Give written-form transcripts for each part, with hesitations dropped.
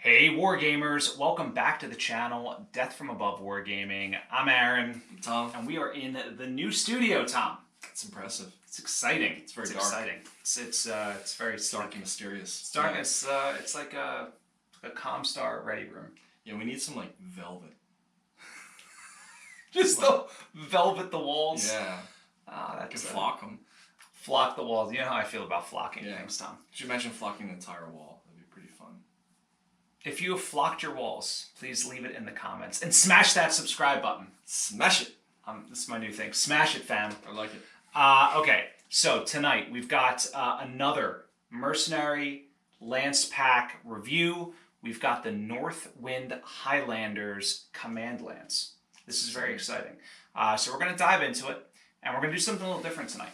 Hey Wargamers, welcome back to the channel, Death from Above Wargaming. I'm Aaron. I'm Thom. And we are in the new studio, Thom. It's impressive. It's exciting. It's very dark. Exciting. It's very Dark and mysterious. It's dark. Yeah. It's like a Comstar ready room. Yeah, we need some like velvet. Just the velvet the walls. Yeah. That can flock them. Flock the walls. You know how I feel about flocking things, Thom. Could you imagine flocking the entire wall? That'd be pretty fun. If you have flocked your walls, please leave it in the comments and smash that subscribe button. Smash it. This is my new thing. Smash it, fam. I like it. Okay, so tonight we've got another Mercenary Lance Pack review. We've got the Northwind Highlanders Command Lance. This is very exciting. So we're going to dive into it, and we're going to do something a little different tonight,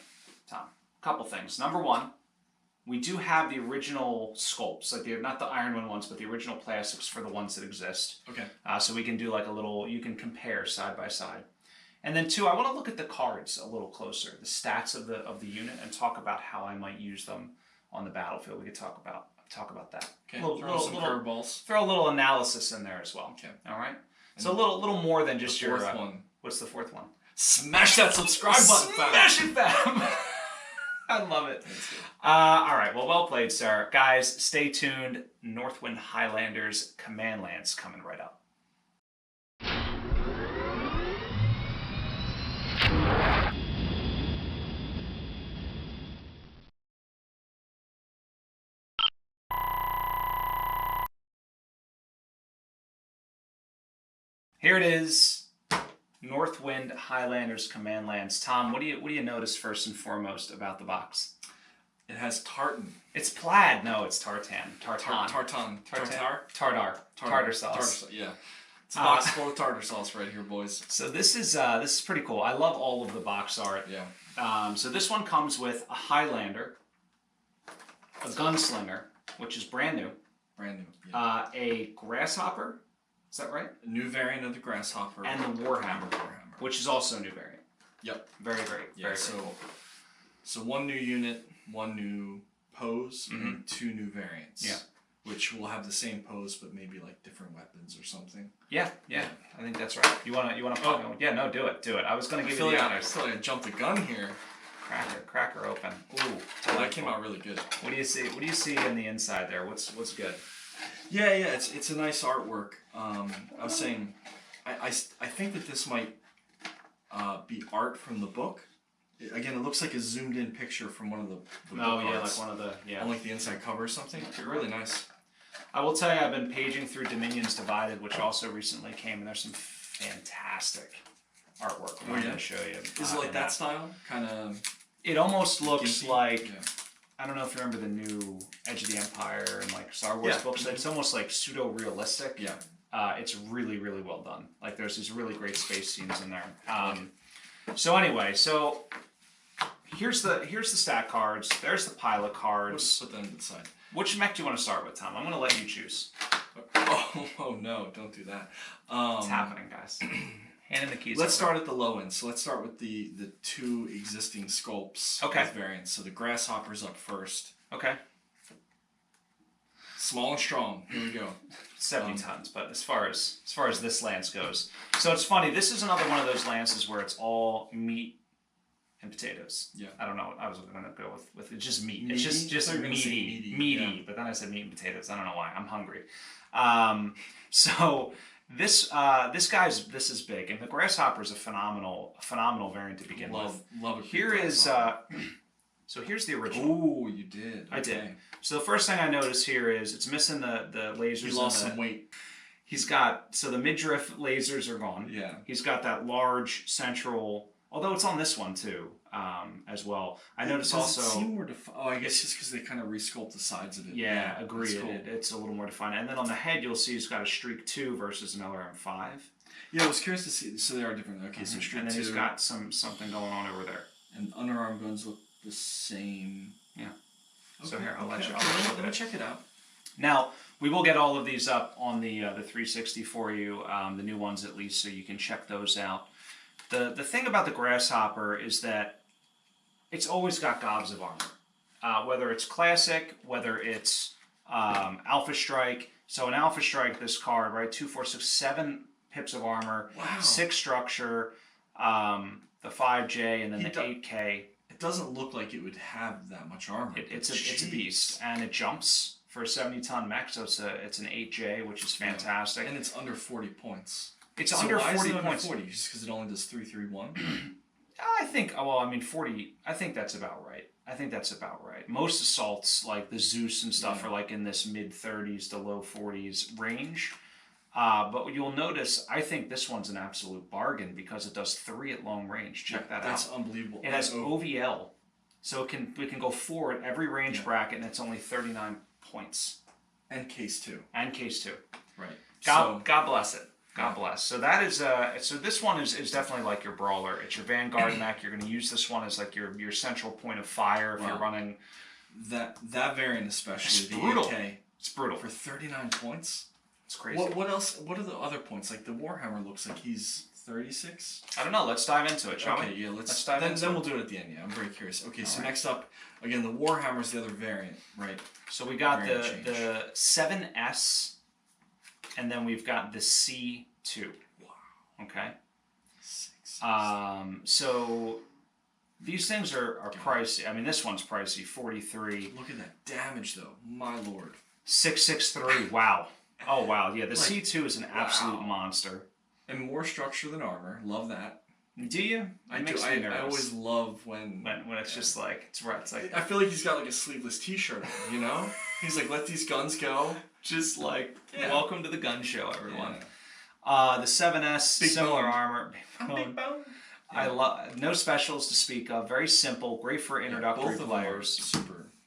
Thom. A couple things. Number one, we do have the original sculpts, like not the Iron Man ones, but the original plastics for the ones that exist. Okay. So we can do like a little, you can compare side by side. And then two, I want to look at the cards a little closer, the stats of the unit, and talk about how I might use them on the battlefield. We could talk about that. Okay. Throw some curveballs. Throw a little analysis in there as well. Okay. All right. And so a little more than just your fourth one. What's the fourth one? Smash that subscribe button. Smash it, fam. I love it. All right. Well played, sir. Guys, stay tuned. Northwind Highlanders Command Lance coming right up. Here it is. Northwind Highlanders Command Lance. Thom, what do you notice first and foremost about the box? It has tartan. It's plaid. No, it's tartan. Tartar sauce. Yeah. It's a box full of tartar sauce right here, boys. So this is pretty cool. I love all of the box art. Yeah. So this one comes with a Highlander, a Gunslinger, which is brand new. Brand new. Yeah. A Grasshopper. Is that right? A new variant of the Grasshopper. And the Warhammer, which is also a new variant. Yep. Very cool. So one new unit, one new pose, and two new variants. Yeah. Which will have the same pose, but maybe like different weapons or something. Yeah. I think that's right. You wanna? Oh. Yeah. No. Do it. I was gonna give you the honors. I feel like I jumped the gun here. Cracker open. Ooh. That came out really good. What do you see? What do you see in the inside there? What's good? Yeah, it's a nice artwork. I was saying, I think that this might be art from the book. Again, it looks like a zoomed in picture from one of the book arts. Like one of the on like the inside cover or something. It's really nice. I will tell you, I've been paging through Dominions Divided, which also recently came, and there's some fantastic artwork. I'm going to show you. Is it like that style? Kind of. It almost looks like. Yeah. I don't know if you remember the new Edge of the Empire and like Star Wars books. It's almost like pseudo-realistic. Yeah. It's really, really well done. Like there's these really great space scenes in there. So anyway, here's the stat cards. There's the pilot cards. We'll put them to the side. Which mech do you want to start with, Thom? I'm going to let you choose. Oh no, don't do that. It's happening, guys. Hand in the keys. Let's start at the low end. So let's start with the two existing sculpts. Okay. With variants. So the Grasshopper's up first. Okay. Small and strong. Here we go. 70 tons. But as far as this lance goes, so it's funny. This is another one of those lances where it's all meat and potatoes. Yeah. I don't know. I was going to go with it's just meat. It's just meaty. Yeah. But then I said meat and potatoes. I don't know why. I'm hungry. So. This is big, and the Grasshopper is a phenomenal variant to begin with. Love it. Here is so here's the original. Ooh, you did. I did. So the first thing I notice here is it's missing the lasers. He lost some weight. He's got the midriff lasers are gone. Yeah. He's got that large central. Although it's on this one too, as well. I noticed also. Does it seem more I guess just because they kind of resculpt the sides of it. Yeah, agreed. Cool. It's a little more defined. And then on the head, you'll see he's got a Streak 2 versus an LRM5. Yeah, I was curious to see. So they are different. Okay, so Streak 2. And then he's got something going on over there. And underarm guns look the same. Yeah. Okay. So here, let me check it out. Now, we will get all of these up on the 360 for you, the new ones at least, so you can check those out. The thing about the Grasshopper is that it's always got gobs of armor. Whether it's classic, whether it's Alpha Strike, So an Alpha Strike, this card, right? 2, 4, 6, 7 pips of armor, Wow. 6 structure, the 5J, and then the 8K. It doesn't look like it would have that much armor. It's a beast, and it jumps for a 70-ton mech, so it's an 8J, which is fantastic. And it's under 40 points. It's so under why 40 is it points. Under 40, just because it only does 331. I think. Well, I mean 40. I think that's about right. Most assaults, like the Zeus and stuff, are like in this mid 30s to low 40s range. But you'll notice, I think this one's an absolute bargain because it does 3 at long range. Check that out. That's unbelievable. It has OVL, so we can go 4 at every range bracket, and it's only 39 points. And case 2. Right. God bless it. God bless. So that is so this one is definitely like your brawler. It's your Vanguard mech. You're going to use this one as like your central point of fire if you're running. That variant especially. It's brutal. 8K, it's brutal for 39 points. It's crazy. What else? What are the other points? Like the Warhammer looks like he's 36. I don't know. Let's dive into it, shall we? Okay, yeah. Let's dive into it. Then we'll do it at the end. Yeah, I'm very curious. Okay, so next up, again, the Warhammer's the other variant, right? So we got the 7S, and then we've got the C2. Wow. Okay. 6. So these things are pricey. I mean, this one's pricey, 43. Look at that damage, though. My lord. 663. Wow. Oh wow. Yeah, the C2 is an absolute monster. And more structure than armor. Love that. Do you? I do. I always love when it's just like it's right. It's like I feel like he's got like a sleeveless T-shirt on, you know? He's like, let these guns go. Just like welcome to the gun show, everyone. The 7S, Big similar boned. armor. Big bone. I love no specials to speak of. Very simple, great for introductory players.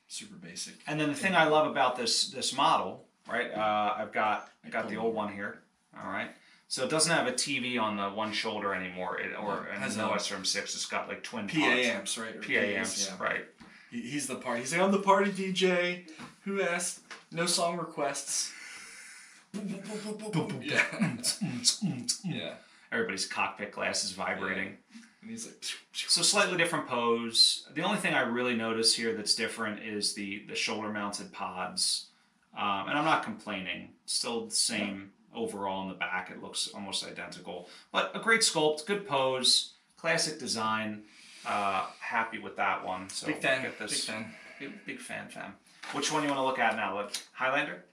Super basic. And then the thing I love about this model, right? I've got the old one here. All right. So it doesn't have a TV on the one shoulder anymore. It has no SRM6. It's got like twin PA amps, right? PA amps, right? He's the party. He's like, I'm the party DJ. Who asked? No song requests. Yeah. Everybody's cockpit glass is vibrating. Yeah. And he's like, so slightly different pose. The only thing I really notice here that's different is the shoulder mounted pods. And I'm not complaining. Still the same overall in the back. It looks almost identical. But a great sculpt, good pose, classic design. Happy with that one. So big fan. Get this. Big fan. Which one you want to look at now? Highlander?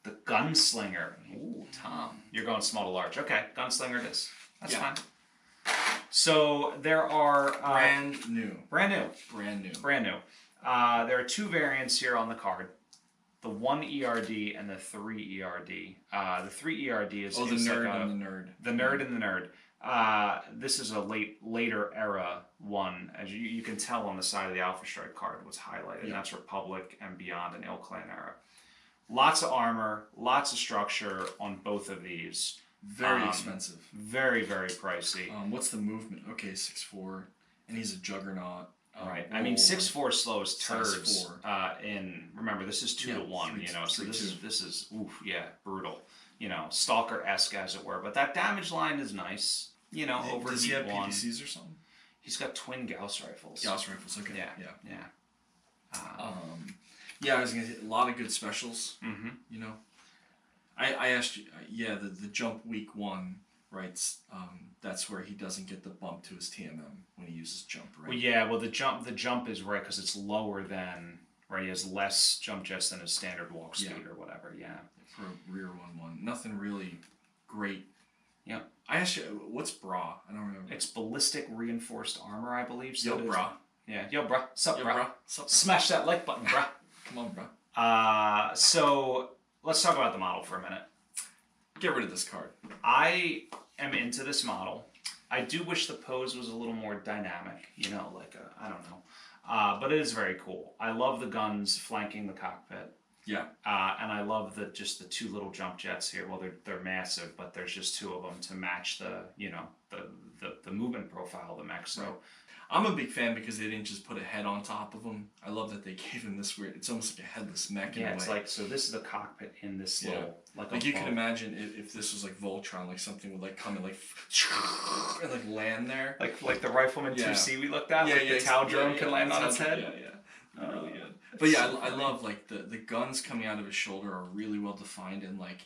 The Gunslinger. Ooh, Thom. You're going small to large. Okay, Gunslinger it is. That's fine. So there are... Brand new. There are 2 variants here on the card. The 1 ERD and the 3 ERD. The 3 ERD is... Oh, the nerd and the nerd. The nerd and the nerd. This is a later era one. As you can tell on the side of the Alpha Strike card was highlighted. And that's Republic and Beyond and Ilclan era. Lots of armor, lots of structure on both of these. Very expensive. Very, very pricey. What's the movement? Okay, 6'4", and he's a juggernaut. Right. I mean, 6'4" slows turds. Remember, this is 2 to 1. You know, so this is brutal. You know, Stalker-esque as it were. But that damage line is nice. You know, over does he have one. PPCs or something? He's got twin Gauss rifles. Okay. Yeah. I was gonna say a lot of good specials. Mm-hmm. You know, I asked you. The jump week 1, right? That's where he doesn't get the bump to his TMM when he uses jump, right? Well, the jump is right because it's lower than right. He has less jump jets than his standard walk speed or whatever. Yeah. For a rear 1-1, nothing really great. Yeah. I asked you, what's bra? I don't remember. It's ballistic reinforced armor, I believe. So yo, bra. Yeah. Yo, bra. Sup, yo, bra. Bra. Sup, bra. Smash that like button, bra. Come on, bra. So let's talk about the model for a minute. Get rid of this card. I am into this model. I do wish the pose was a little more dynamic, you know, like I don't know. But it is very cool. I love the guns flanking the cockpit. Yeah. And I love the 2 little jump jets here. Well, they're massive, but there's just 2 of them to match the movement profile of the mech. So. Right. I'm a big fan because they didn't just put a head on top of him. I love that they gave him this weird. It's almost like a headless mech. Yeah, it's like so. This is the cockpit in this little like you could imagine if this was like Voltron, like something would like come and like and like land there, like the Rifleman 2C we looked at. The Tau drone can land on its head. Yeah. Really good. But yeah, I love like the guns coming out of his shoulder are really well defined and like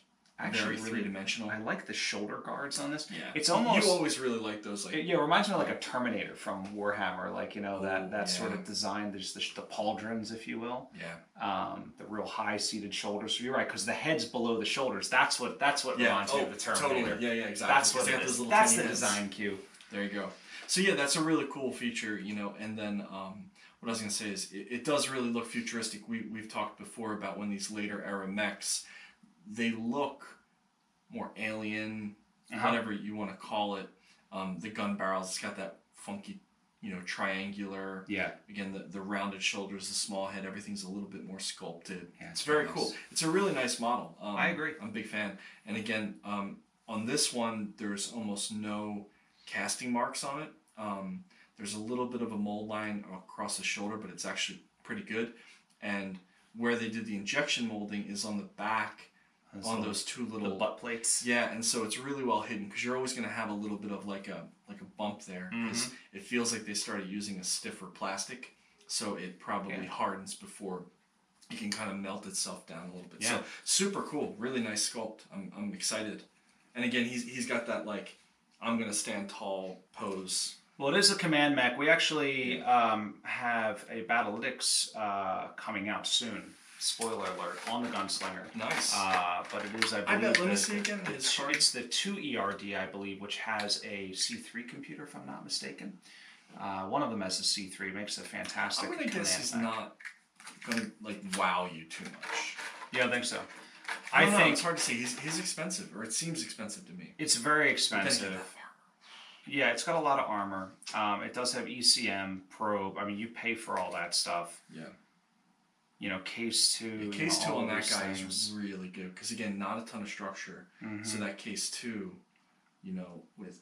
very three-dimensional. I like the shoulder guards on this. Yeah, it's almost you always really like those. Like it reminds me of like a Terminator from Warhammer, like that sort of design. There's the pauldrons, if you will. Yeah. The real high-seated shoulders. So you're right, because the head's below the shoulders. That's what reminds me of the Terminator. Totally. Yeah, exactly. That's what it is. That's the design cue. There you go. So yeah, that's a really cool feature, and then what I was going to say is it does really look futuristic. We've talked before about when these later era mechs, they look more alien, whatever you want to call it. The gun barrels, it's got that funky, triangular. Yeah. Again, the rounded shoulders, the small head, everything's a little bit more sculpted. Yeah, it's very cool. It's a really nice model. I agree. I'm a big fan. And again, on this one, there's almost no casting marks on it. There's a little bit of a mold line across the shoulder, but it's actually pretty good. And where they did the injection molding is on the back, on those two little butt plates. Yeah, and so it's really well hidden because you're always going to have a little bit of like a bump there because it feels like they started using a stiffer plastic, so it probably hardens before it can kind of melt itself down a little bit. Yeah. So super cool, really nice sculpt. I'm excited. And again, he's got that like I'm gonna stand tall pose. Well, it is a command mech. We actually have a BattleTech coming out soon. Spoiler alert on the Gunslinger. Nice. But it is, I believe. Let me see again. It's the 2 ERD, I believe, which has a C3 computer, if I'm not mistaken. One of them has a C3. Makes a fantastic. I'm gonna guess he's not gonna like wow you too much. You don't think so? I think it's hard to say. He's expensive, or it seems expensive to me. It's very expensive. Yeah, it's got a lot of armor. It does have ECM, probe. I mean, you pay for all that stuff. Yeah. Case 2. Case 2 on that guy is really good because again, not a ton of structure. So that case 2, with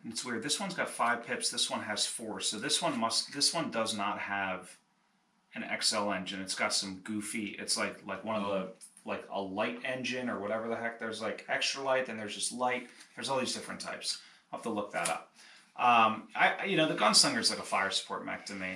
it's weird. This one's got 5 pips. This one has 4. So this one does not have an XL engine. It's got some goofy. It's like one of the like a light engine or whatever the heck. There's like extra light, then there's just light. There's all these different types. I'll have to look that up. The Gunslinger is like a fire support mech to me.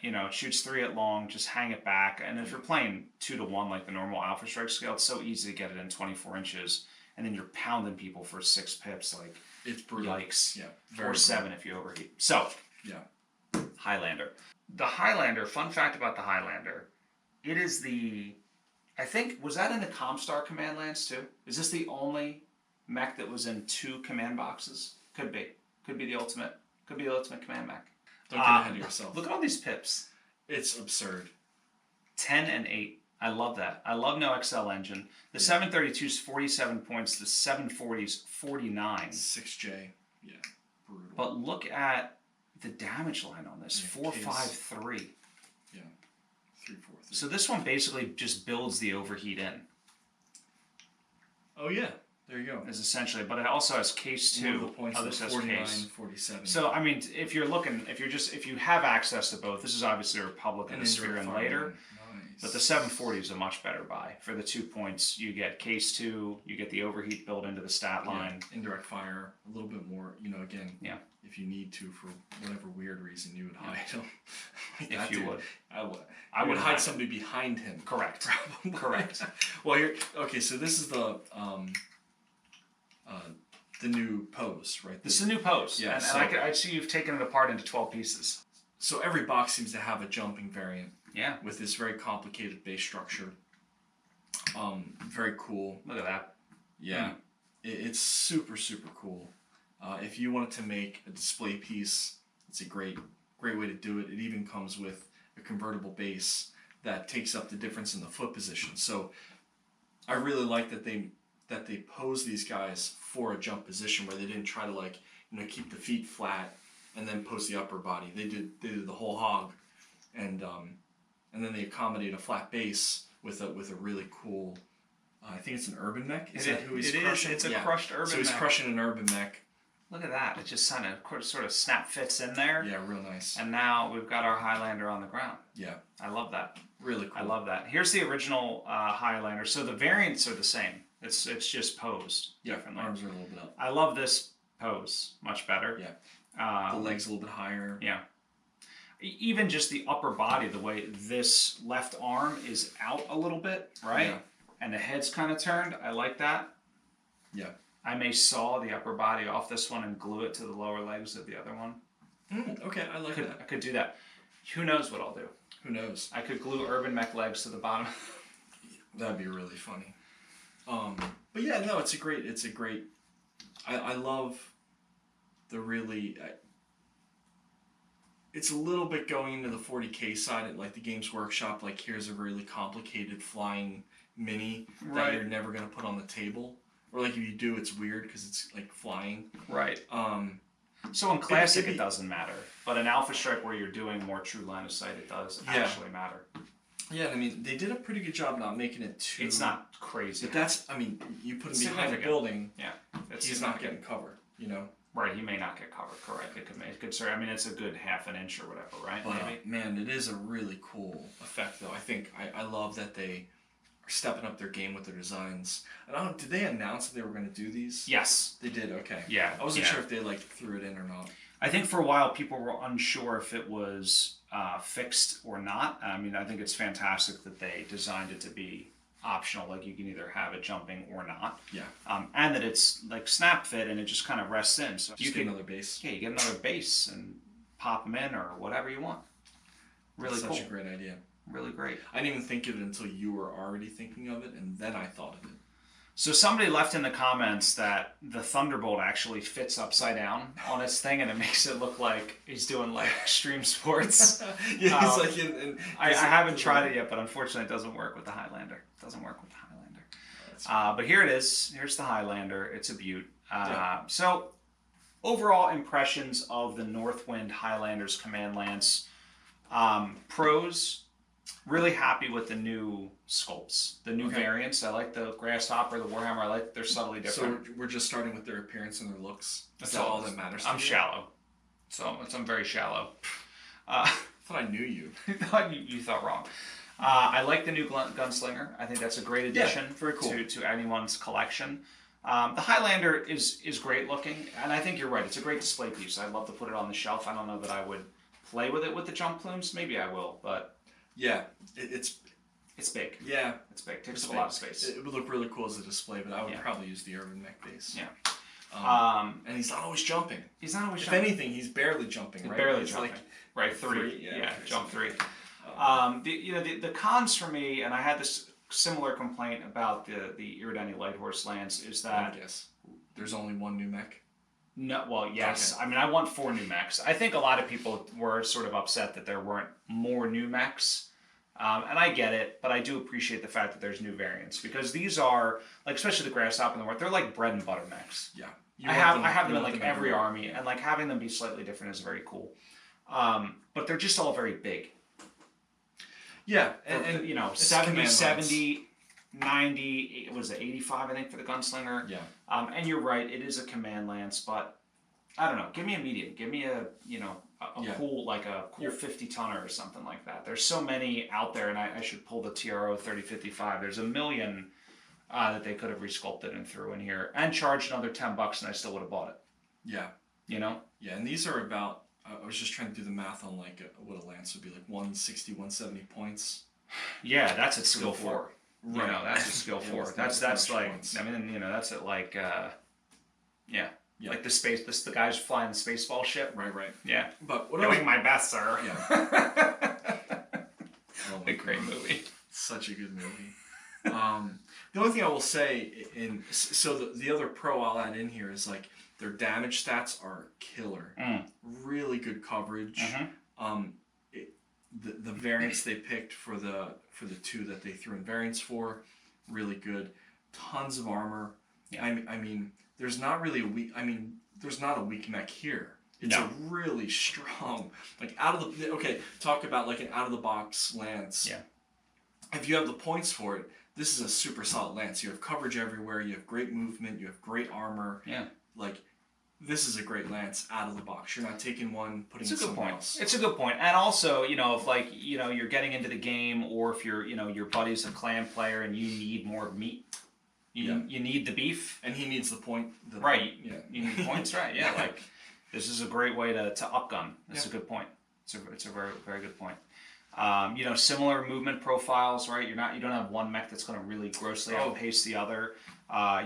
It shoots 3 at long, just hang it back. And if you're playing 2-to-1 like the normal Alpha Strike scale, it's so easy to get it in 24 inches. And then you're pounding people for 6 pips. Like, it's brutal. Yikes. Yeah. Or 7 if you overheat. So, yeah. Highlander. The Highlander, fun fact about the Highlander, it is I think, was that in the Comstar Command Lance too? Is this the only mech that was in 2 command boxes? Could be. Could be the ultimate command mech. Don't get ahead of yourself. Look at all these pips. It's absurd. 10 and 8. I love that. I love no XL engine. The 732 is 47 points. The 740 is 49. 6J. Yeah. Brutal. But look at the damage line on this. 453. Yeah. 343. So this one basically just builds the overheat in. Oh yeah. There you go. Is essentially, but it also has case 2. The points this has 49, case. 47. So I mean, if you have access to both, this is obviously a Republic and the Sphere and later. Nice. But the 740 is a much better buy. For the 2 points, you get case 2, you get the overheat built into the stat line. Indirect fire, a little bit more, again. Yeah. If you need to, for whatever weird reason, you would hide him. If you would. I would hide somebody behind him. Correct. Probably. Correct. Well, so this is the new pose, right? This is a new pose. Yeah. And I see you've taken it apart into 12 pieces. So every box seems to have a jumping variant. Yeah. With this very complicated base structure. Very cool. Look at that. Yeah. It's super, super cool. If you wanted to make a display piece, it's a great way to do it. It even comes with a convertible base that takes up the difference in the foot position. So I really like that they pose these guys for a jump position where they didn't try to keep the feet flat and then pose the upper body. They did the whole hog, and then they accommodate a flat base with a really cool. I think it's an urban mech. Is that who he's crushing? It's a crushed urban mech. So he's crushing an urban mech. Look at that. It just sort of snap fits in there. Yeah, real nice. And now we've got our Highlander on the ground. Yeah. I love that. Really cool. I love that. Here's the original Highlander. So the variants are the same. It's just posed differently. Arms are a little bit up. I love this pose much better. Yeah. The legs a little bit higher. Yeah. even just the upper body, the way this left arm is out a little bit, right? Yeah. And the head's kind of turned. I like that. Yeah. I may saw the upper body off this one and glue it to the lower legs of the other one. Okay, I like that. I could do that. Who knows what I'll do? Who knows? I could glue urban mech legs to the bottom. That'd be really funny. But yeah, no, it's a great. I love the really. It's a little bit going into the 40K side at like the Games Workshop. Like, here's a really complicated flying mini that you're never gonna put on the table, or like if you do, it's weird because it's like flying. Right. So in Classic it doesn't matter, but in Alpha Strike where you're doing more true line of sight, it does actually matter. Yeah, I mean, they did a pretty good job not making it too... It's not crazy. But that's, I mean, you put him behind a building, he's not getting covered, you know? Right, he may not get covered, correct. It could, I mean, it's a good half an inch or whatever, right? But, man, it is a really cool effect, though. I think, I love that they are stepping up their game with their designs. And I don't, did they announce that they were going to do these? Yes. They did, okay. Yeah. I wasn't sure if they, like, threw it in or not. I think for a while people were unsure if it was fixed or not. I mean, I think it's fantastic that they designed it to be optional, like you can either have it jumping or not. Yeah. And that it's like snap fit and it just kind of rests in. So you get another base. Yeah, you get another base and pop them in or whatever you want. Really cool. Such a great idea. Really great. I didn't even think of it until you were already thinking of it, and then I thought of it. So somebody left in the comments that the Thunderbolt actually fits upside down on his thing, and it makes it look like he's doing like extreme sports. Yeah, he's like in I haven't tried it yet, but unfortunately it doesn't work with the Highlander. It doesn't work with the Highlander. But here it is. Here's the Highlander. It's a beaut. So overall impressions of the Northwind Highlanders Command Lance. Pros. Really happy with the new sculpts, the new variants. I like the Grasshopper, the Warhammer. I like they're subtly different. So we're just starting with their appearance and their looks. Is that all that matters? I'm shallow, so I'm very shallow. I thought I knew you. You thought wrong. I like the new Gunslinger. I think that's a great addition to anyone's collection. The Highlander is great looking, and I think you're right. It's a great display piece. I'd love to put it on the shelf. I don't know that I would play with it with the jump plumes. Maybe I will, but. Yeah, it's big. Yeah, it's big. Takes a lot of space. It would look really cool as a display, but I would probably use the urban mech base. Yeah. And he's not always jumping. He's not always jumping. jumping. If anything, he's barely jumping. Right? Barely he's jumping. Like right, three. Yeah, jump three. The cons for me, and I had this similar complaint about the Iridani Light Horse Lance, is that there's only one new mech. No, well, yes. Okay. I mean, I want 4 new mechs. I think a lot of people were sort of upset that there weren't more new mechs. And I get it, but I do appreciate the fact that there's new variants. Because these are, like, especially the Grasshopper and the Warth, they're like bread and butter mechs. Yeah. I have them in, like, every army. And, like, having them be slightly different is very cool. But they're just all very big. Yeah. And you know, 70, 90, was it 85, I think, for the Gunslinger. Yeah. And you're right, it is a command lance, but I don't know. Give me a medium. Give me a cool, like a cool 50-tonner or something like that. There's so many out there, and I should pull the TRO 3055. There's a million that they could have resculpted and threw in here and charged another $10, and I still would have bought it. Yeah. You know? Yeah, and these are about, I was just trying to do the math on like what a lance would be, like 160, 170 points. Yeah, that's at skill 4. Right. You know, that's a skill 4. That's like, points. I mean, you know, that's at like, like the guys flying the Spaceball ship. Right. Yeah. But doing my best, sir. Yeah. A great movie. Such a good movie. The only thing I will say, the other pro I'll add in here is like their damage stats are killer. Really good coverage. The variants they picked for the 2 that they threw in variants for, really good. Tons of armor. Yeah. I mean, there's not really there's not a weak mech here. It's a really strong, like talk about like an out of the box lance. Yeah. If you have the points for it, this is a super solid lance. You have coverage everywhere. You have great movement. You have great armor. Yeah. Like, this is a great lance out of the box. You're not taking one, putting it somewhere else. It's a good point. And also, you know, if like, you know, you're getting into the game, or if you're, you know, your buddy's a clan player and you need more meat, you need the beef. And he needs the point. You need points, right? Yeah, like, this is a great way to upgun. That's a good point. It's a very very good point. You know, similar movement profiles, right? You don't have one mech that's going to really grossly outpace the other.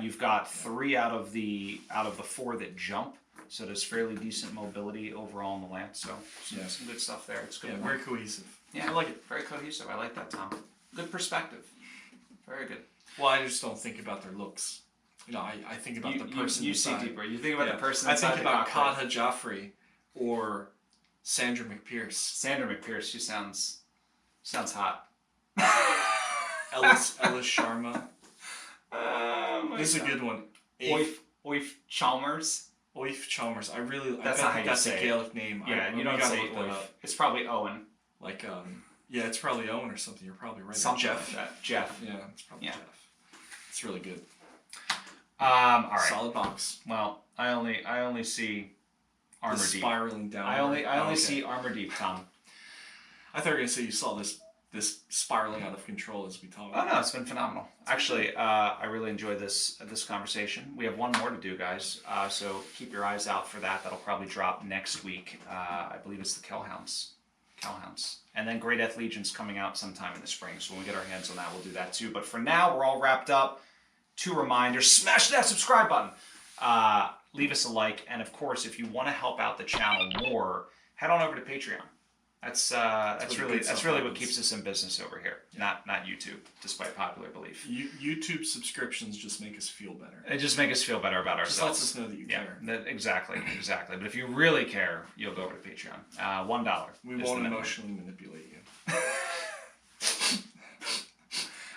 You've got 3 out of the 4 that jump, so there's fairly decent mobility overall in the Lance. So some good stuff there. It's good. Yeah, very cohesive. Yeah, I like it. Very cohesive. I like that, Tom. Good perspective. Very good. Well, I just don't think about their looks. You know, I think about the person. You see inside. deeper. You think about the person. I inside think about the Kadha Joffrey or Sandra McPierce. Sandra McPierce. She sounds hot. Ellis Sharma. This is God. a good one. Oif Chalmers. Oif Chalmers. I That's not how you that's say a it. Gaelic name. Yeah, you don't say Oif. It's probably Owen. Like, yeah, it's probably Owen or something. You're probably right. Something Jeff. like that. Jeff. Yeah, it's probably Jeff. It's really good. All right. Solid box. Well, I only see Armor Deep. Spiraling down. I only see Armor Deep, Tom. I thought you were gonna say you saw this spiraling out of control as we talk. Oh no, it's been phenomenal. Actually, I really enjoyed this conversation. We have one more to do, guys. So keep your eyes out for that. That'll probably drop next week. I believe it's the Kellhounds. And then Great Death Legion's coming out sometime in the spring. So when we get our hands on that, we'll do that too. But for now, we're all wrapped up. 2 reminders: smash that subscribe button. Leave us a like, and of course, if you want to help out the channel more, head on over to Patreon. That's really what keeps us in business over here. Not YouTube, despite popular belief. YouTube subscriptions just make us feel better. It just make us feel better about ourselves. Just lets us know that you care. Exactly. But if you really care, you'll go over to Patreon. $1. We won't emotionally manipulate you.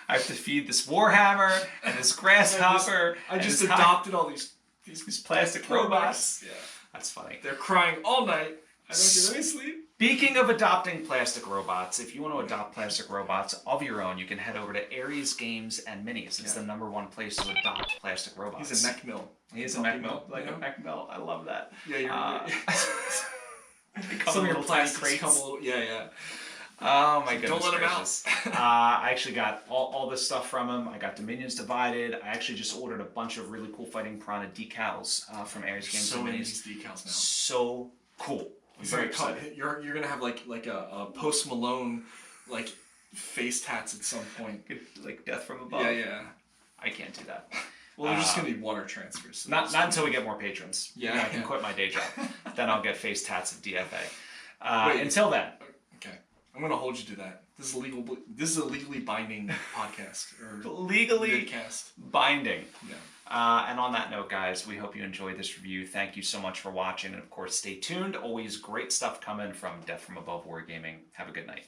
I have to feed this Warhammer and this Grasshopper. I just adopted all these plastic robots. Yeah. That's funny. They're crying all night. I don't get any sleep. Speaking of adopting plastic robots, if you want to adopt plastic robots of your own, you can head over to Aries Games and Minis. It's the #1 place to adopt plastic robots. He's a mech mill. He's a mech mill. Like a mech mill. I love that. Yeah, you're some of your plastics come a little. Yeah. Oh my goodness. Don't let gracious. him out. I actually got all this stuff from him. I got Dominions Divided. I actually just ordered a bunch of really cool Fighting Piranha decals from Aries Games so and many Minis. these decals now. So cool. I'm very excited. You're gonna have like a Post Malone like face tats at some point. Like Death from Above. Yeah. I can't do that. Well, there's just gonna be water transfers. So not until we get more patrons. Yeah. I can quit my day job. Then I'll get face tats of DFA. Until then. Okay. I'm gonna hold you to that. This is a legally binding podcast. Or legally vidcast. Binding. Yeah. And on that note, guys, we hope you enjoyed this review. Thank you so much for watching. And of course, stay tuned. Always great stuff coming from Death from Above Wargaming. Have a good night.